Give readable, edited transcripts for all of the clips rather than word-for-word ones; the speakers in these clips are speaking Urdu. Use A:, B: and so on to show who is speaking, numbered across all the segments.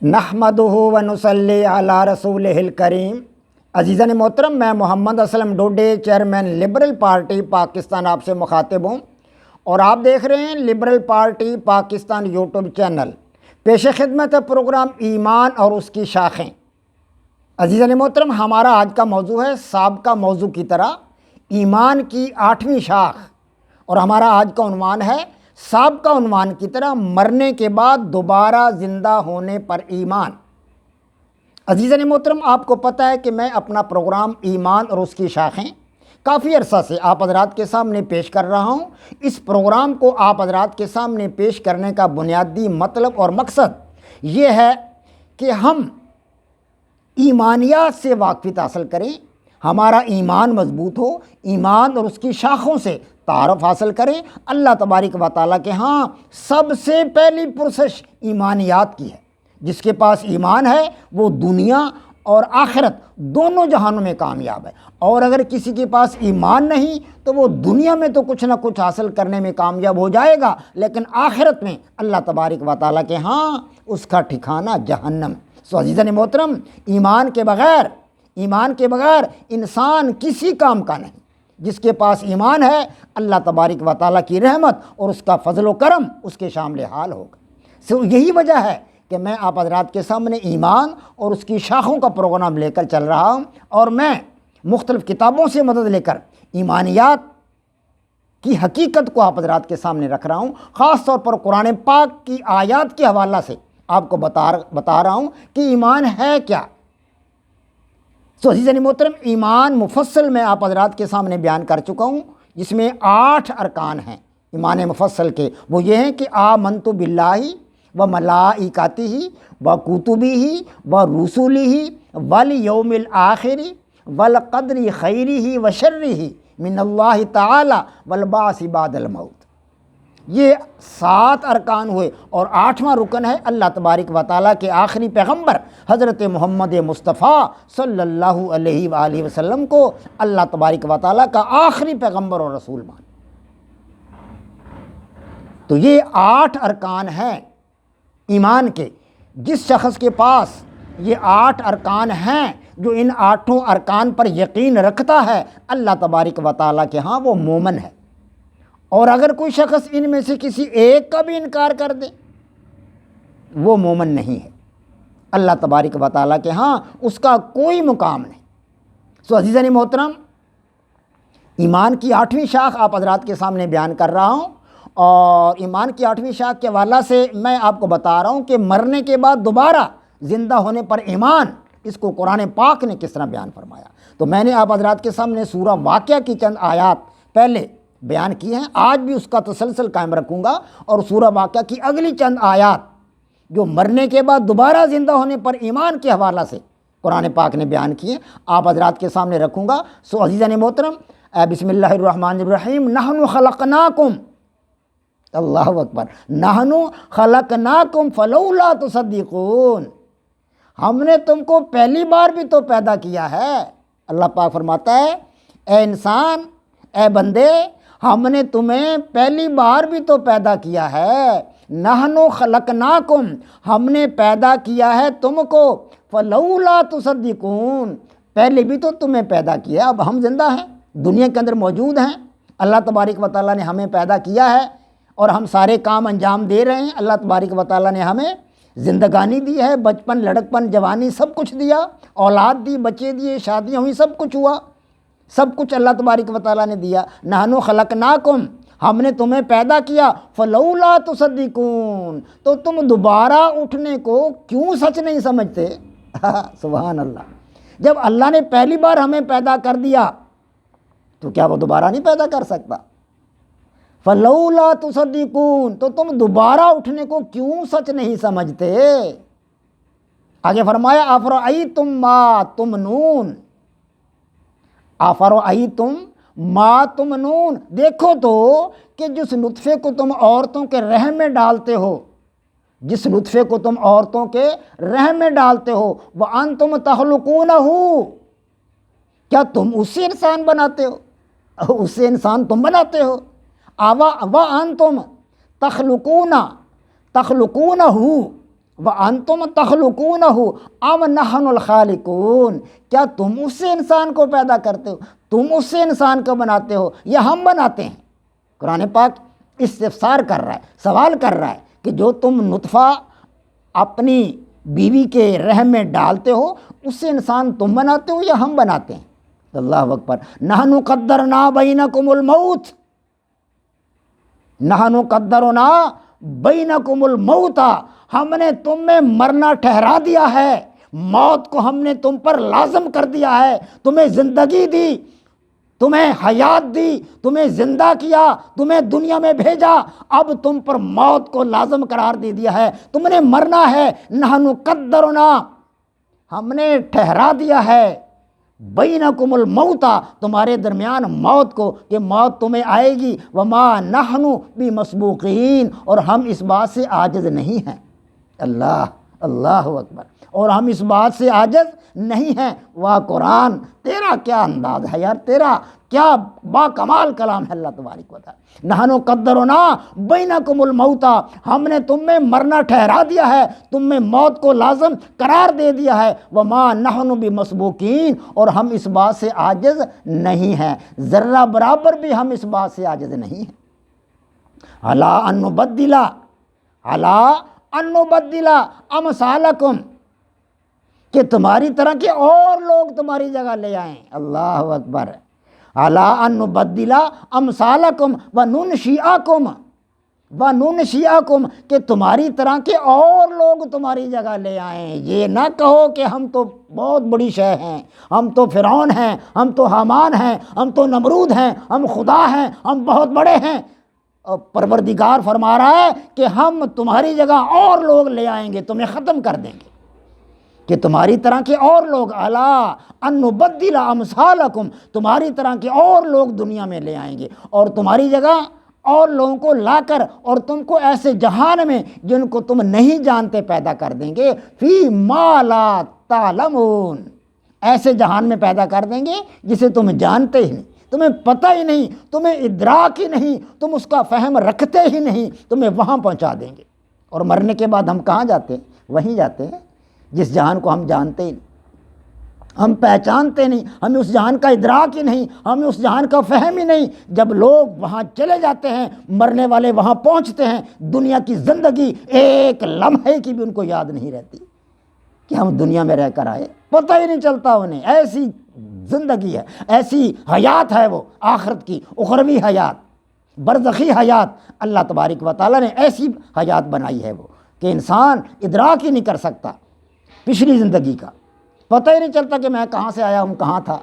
A: نحمدہ و نصلی علی رسولہ الکریم۔ عزیزان محترم، میں Muhammad Aslam Dode, chairman liberal party Pakistan, آپ سے مخاطب ہوں اور آپ دیکھ رہے ہیں liberal party Pakistan YouTube channel. پیش خدمت ہے پروگرام ایمان اور اس کی شاخیں۔ عزیزان محترم، ہمارا آج کا موضوع ہے سابقہ موضوع کی طرح ایمان کی 8ویں شاخ، اور ہمارا آج کا عنوان ہے سابقہ عنوان کی طرح مرنے کے بعد دوبارہ زندہ ہونے پر ایمان۔ عزیزان محترم، آپ کو پتہ ہے کہ میں اپنا پروگرام ایمان اور اس کی شاخیں کافی عرصہ سے آپ حضرات کے سامنے پیش کر رہا ہوں۔ اس پروگرام کو آپ حضرات کے سامنے پیش کرنے کا بنیادی مطلب اور مقصد یہ ہے کہ ہم ایمانیات سے واقفیت حاصل کریں، ہمارا ایمان مضبوط ہو، ایمان اور اس کی شاخوں سے تعارف حاصل کریں۔ اللہ تبارک و تعالیٰ کے ہاں سب سے پہلی پرسش ایمانیات کی ہے۔ جس کے پاس ایمان ہے وہ دنیا اور آخرت دونوں جہانوں میں کامیاب ہے، اور اگر کسی کے پاس ایمان نہیں تو وہ دنیا میں تو کچھ نہ کچھ حاصل کرنے میں کامیاب ہو جائے گا، لیکن آخرت میں اللہ تبارک و تعالیٰ کے ہاں اس کا ٹھکانہ جہنم ہے۔ سو عزیزان محترم، ایمان کے بغیر انسان کسی کام کا نہیں۔ جس کے پاس ایمان ہے، اللہ تبارک و تعالیٰ کی رحمت اور اس کا فضل و کرم اس کے شامل حال ہوگا۔ سو یہی وجہ ہے کہ میں آپ حضرات کے سامنے ایمان اور اس کی شاخوں کا پروگرام لے کر چل رہا ہوں، اور میں مختلف کتابوں سے مدد لے کر ایمانیات کی حقیقت کو آپ حضرات کے سامنے رکھ رہا ہوں۔ خاص طور پر قرآن پاک کی آیات کے حوالہ سے آپ کو بتا رہا ہوں کہ ایمان ہے کیا۔ سو عزیزان محترم، ایمان مفصل میں آپ حضرات کے سامنے بیان کر چکا ہوں، جس میں 8 ارکان ہیں ایمان مفصل کے۔ وہ یہ ہیں کہ آمنت باللہ و ملائکتہ و کتبہ و رسلہ والیوم الآخر والقدر خیرہ و شرہ من اللہ تعالی والبعث بعد الموت۔ یہ 7 ارکان ہوئے، اور 8واں رکن ہے اللہ تبارک و تعالیٰ کے آخری پیغمبر حضرت محمد مصطفیٰ صلی اللہ علیہ وآلہ وسلم کو اللہ تبارک و تعالیٰ کا آخری پیغمبر اور رسول مان۔ تو یہ 8 ارکان ہیں ایمان کے۔ جس شخص کے پاس یہ 8 ارکان ہیں، جو ان 8 ارکان پر یقین رکھتا ہے، اللہ تبارک و تعالیٰ کے ہاں وہ مومن ہے۔ اور اگر کوئی شخص ان میں سے کسی ایک کا بھی انکار کر دے، وہ مومن نہیں ہے۔ اللہ تبارک و تعالیٰ کے ہاں اس کا کوئی مقام نہیں۔ سو عزیزان محترم، ایمان کی 8ویں شاخ آپ حضرات کے سامنے بیان کر رہا ہوں، اور ایمان کی 8ویں شاخ کے حوالہ سے میں آپ کو بتا رہا ہوں کہ مرنے کے بعد دوبارہ زندہ ہونے پر ایمان، اس کو قرآن پاک نے کس طرح بیان فرمایا۔ تو میں نے آپ حضرات کے سامنے سورہ واقعہ کی چند آیات پہلے بیان کی ہیں، آج بھی اس کا تسلسل قائم رکھوں گا، اور سورہ واقعہ کی اگلی چند آیات جو مرنے کے بعد دوبارہ زندہ ہونے پر ایمان کے حوالہ سے قرآن پاک نے بیان کیے، آپ حضرات کے سامنے رکھوں گا۔ سو عزیزان محترم، بسم اللہ الرحمن الرحیم۔ نحن خلقناکم، اللہ اکبر، نحن خلقناکم فلولا تصدقون۔ ہم نے تم کو پہلی بار بھی تو پیدا کیا ہے۔ اللہ پاک فرماتا ہے، اے انسان، اے بندے، ہم نے تمہیں پہلی بار بھی تو پیدا کیا ہے۔ نحن خلقناکم، ہم نے پیدا کیا ہے تم کو، فلولا تصدقون، پہلے بھی تو تمہیں پیدا کیا، اب ہم زندہ ہیں، دنیا کے اندر موجود ہیں۔ اللہ تبارک و تعالیٰ نے ہمیں پیدا کیا ہے، اور ہم سارے کام انجام دے رہے ہیں۔ اللہ تبارک و تعالیٰ نے ہمیں زندگانی دی ہے، بچپن، لڑکپن، جوانی، سب کچھ دیا، اولاد دی، بچے دیے، شادیاں ہوئی، سب کچھ ہوا، سب کچھ اللہ تبارک و تعالیٰ نے دیا۔ نحن خلقناکم، ہم نے تمہیں پیدا کیا، فلولا تصدقون، تو تم دوبارہ اٹھنے کو کیوں سچ نہیں سمجھتے؟ سبحان اللہ، جب اللہ نے پہلی بار ہمیں پیدا کر دیا تو کیا وہ دوبارہ نہیں پیدا کر سکتا؟ فلولا تصدقون، تو تم دوبارہ اٹھنے کو کیوں سچ نہیں سمجھتے؟ آگے فرمایا، افرأیتم ما تمنون، افرأیتم ما تمنون، دیکھو تو کہ جس نطفے کو تم عورتوں کے رحم میں ڈالتے ہو، جس نطفے کو تم عورتوں کے رحم میں ڈالتے ہو، وَأَنْتُمْ تَخْلُقُونَهُ، کیا تم اس سے انسان بناتے ہو؟ اس سے انسان تم بناتے ہو۔ وَأَنْتُمْ تَخْلُقُونَهُ، وَأَنْتُمْ تَخْلُقُونَهُ أَمْ نَحْنُ الْخَالِقُونَ، کیا تم اس سے انسان کو پیدا کرتے ہو، تم اس سے انسان کو بناتے ہو یا ہم بناتے ہیں؟ قرآن پاک استفسار کر رہا ہے، سوال کر رہا ہے کہ جو تم نطفہ اپنی بیوی کے رحم میں ڈالتے ہو اس سے انسان تم بناتے ہو یا ہم بناتے ہیں؟ اللہ اکبر۔ نحن قدرنا بینکم الموت، نحن قدرنا بینکم الموت، ہم نے تم میں مرنا ٹھہرا دیا ہے، موت کو ہم نے تم پر لازم کر دیا ہے، تمہیں زندگی دی، تمہیں حیات دی، تمہیں زندہ کیا، تمہیں دنیا میں بھیجا، اب تم پر موت کو لازم قرار دے دیا ہے، تم نے مرنا ہے۔ نحن قدرنا، ہم نے ٹھہرا دیا ہے، بینکم الموت، تمہارے درمیان موت کو، کہ موت تمہیں آئے گی، وما نحن بمسبوقین، اور ہم اس بات سے عاجز نہیں ہیں۔ اللہ اللہ اکبر، اور ہم اس بات سے عاجز نہیں ہیں۔ واہ قرآن، تیرا کیا انداز ہے یار، تیرا کیا با کمال کلام ہے اللہ تبارک و تعالی۔ نحن قدرنا بینکم الموت، ہم نے تم میں مرنا ٹھہرا دیا ہے، تم میں موت کو لازم قرار دے دیا ہے، وما نحن بمسبوقین، اور ہم اس بات سے عاجز نہیں ہیں، ذرہ برابر بھی ہم اس بات سے عاجز نہیں ہیں۔ الا ان نبدل، الا ان نبدل امثالکم، کہ تمہاری طرح کے اور لوگ تمہاری جگہ لے آئیں۔ اللہ اکبر۔ الا ان نبدل امثالکم وننشئکم، وننشئکم، کہ تمہاری طرح کے اور لوگ تمہاری جگہ لے آئیں۔ یہ نہ کہو کہ ہم تو بہت بڑی شے ہیں، ہم تو فرعون ہیں، ہم تو حامان ہیں، ہم تو نمرود ہیں، ہم خدا ہیں، ہم بہت بڑے ہیں۔ اور پروردگار فرما رہا ہے کہ ہم تمہاری جگہ اور لوگ لے آئیں گے، تمہیں ختم کر دیں گے، کہ تمہاری طرح کے اور لوگ، الا ان نبدل امثالکم، تمہاری طرح کے اور لوگ دنیا میں لے آئیں گے، اور تمہاری جگہ اور لوگوں کو لا کر اور تم کو ایسے جہان میں جن کو تم نہیں جانتے پیدا کر دیں گے، فی ما لا تعلمون، ایسے جہان میں پیدا کر دیں گے جسے تم جانتے ہی نہیں، تمہیں پتہ ہی نہیں، تمہیں ادراک ہی نہیں، تم اس کا فہم رکھتے ہی نہیں، تمہیں وہاں پہنچا دیں گے۔ اور مرنے کے بعد ہم کہاں جاتے ہیں؟ وہیں جاتے ہیں جس جہان کو ہم جانتے ہی نہیں، ہم پہچانتے نہیں، ہمیں اس جہان کا ادراک ہی نہیں، ہمیں اس جہان کا فہم ہی نہیں۔ جب لوگ وہاں چلے جاتے ہیں، مرنے والے وہاں پہنچتے ہیں، دنیا کی زندگی ایک لمحے کی بھی ان کو یاد نہیں رہتی کہ ہم دنیا میں رہ کر آئے، پتہ ہی نہیں چلتا انہیں۔ ایسی زندگی ہے، ایسی حیات ہے وہ، آخرت کی اخروی حیات، برزخی حیات، اللہ تبارک و تعالیٰ نے ایسی حیات بنائی ہے وہ کہ انسان ادراک ہی نہیں کر سکتا پچھلی زندگی کا، پتہ ہی نہیں چلتا کہ میں کہاں سے آیا ہوں، کہاں تھا۔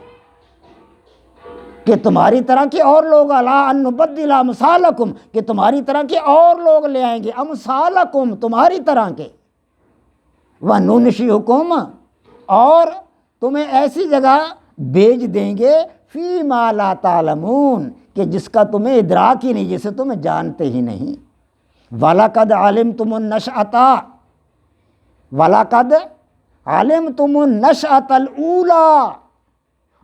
A: کہ تمہاری طرح کے اور لوگ، الا ان نبدل امثالکم، کہ تمہاری طرح کے اور لوگ لے آئیں گے، امثالکم، تمہاری طرح کے، وننشئکم، اور تمہیں ایسی جگہ بھیج دیں گے، فی ما لا تعلمون، کہ جس کا تمہیں ادراک ہی نہیں، جسے تم جانتے ہی نہیں۔ وَلَقَدْ عَلِمْتُمُ النَّشْأَةَ، وَلَقَدْ عَلِمْتُمُ النَّشْأَةَ الْأُولَىٰ،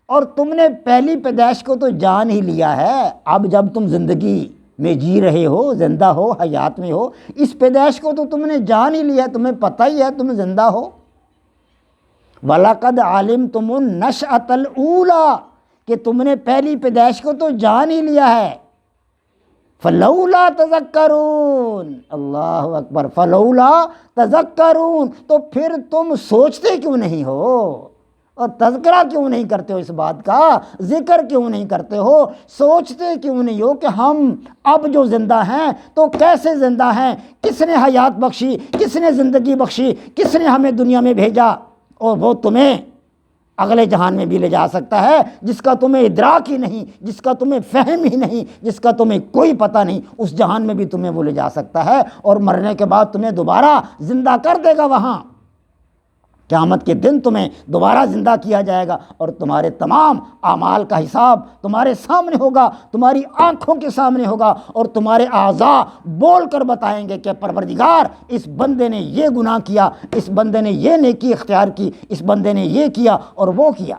A: اور تم نے پہلی پیدائش کو تو جان ہی لیا ہے۔ اب جب تم زندگی میں جی رہے ہو، زندہ ہو، حیات میں ہو، اس پیدائش کو تو تم نے جان ہی لیا ہے، تمہیں پتہ ہی ہے تم زندہ ہو۔ وَلَقَدْ عَلِمْتُمُ النَّشْأَةَ الْأُولَىٰ، کہ تم نے پہلی پیدائش کو تو جان ہی لیا ہے۔ فَلَوْلَا تَذَكَّرُونَ، اللہ اکبر، فَلَوْلَا تَذَكَّرُونَ، تو پھر تم سوچتے کیوں نہیں ہو، اور تذکرہ کیوں نہیں کرتے ہو، اس بات کا ذکر کیوں نہیں کرتے ہو، سوچتے کیوں نہیں ہو کہ ہم اب جو زندہ ہیں تو کیسے زندہ ہیں، کس نے حیات بخشی، کس نے زندگی بخشی، کس نے ہمیں دنیا میں بھیجا، اور وہ تمہیں اگلے جہان میں بھی لے جا سکتا ہے، جس کا تمہیں ادراک ہی نہیں، جس کا تمہیں فہم ہی نہیں، جس کا تمہیں کوئی پتہ نہیں، اس جہان میں بھی تمہیں وہ لے جا سکتا ہے، اور مرنے کے بعد تمہیں دوبارہ زندہ کر دے گا۔ وہاں قیامت کے دن تمہیں دوبارہ زندہ کیا جائے گا، اور تمہارے تمام اعمال کا حساب تمہارے سامنے ہوگا، تمہاری آنکھوں کے سامنے ہوگا، اور تمہارے اعضاء بول کر بتائیں گے کہ پروردگار، اس بندے نے یہ گناہ کیا، اس بندے نے یہ نیکی اختیار کی، اس بندے نے یہ کیا اور وہ کیا،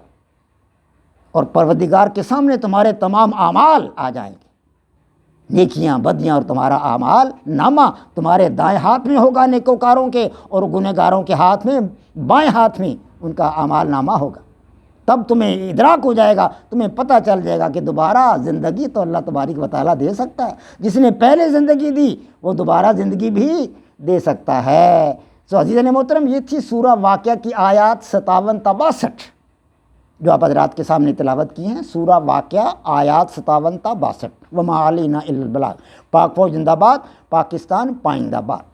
A: اور پروردگار کے سامنے تمہارے تمام اعمال آ جائیں گے۔ نیکیاں بدیاں اور تمہارا اعمال نامہ تمہارے دائیں ہاتھ میں ہوگا نیکوکاروں کے، اور گنہگاروں کے ہاتھ میں، بائیں ہاتھ میں ان کا اعمال نامہ ہوگا۔ تب تمہیں ادراک ہو جائے گا، تمہیں پتہ چل جائے گا کہ دوبارہ زندگی تو اللہ تبارک و تعالیٰ دے سکتا ہے، جس نے پہلے زندگی دی وہ دوبارہ زندگی بھی دے سکتا ہے۔ سو عزیزان محترم، یہ تھی سورہ واقعہ کی آیات 57 تا 62 جو آپ حضرات کے سامنے تلاوت کی ہیں۔ سورہ واقعہ آیات 57 تا 62۔ وما علینا الا البلاغ۔ پاک فوج زندہ باد، پاکستان پائندہ باد۔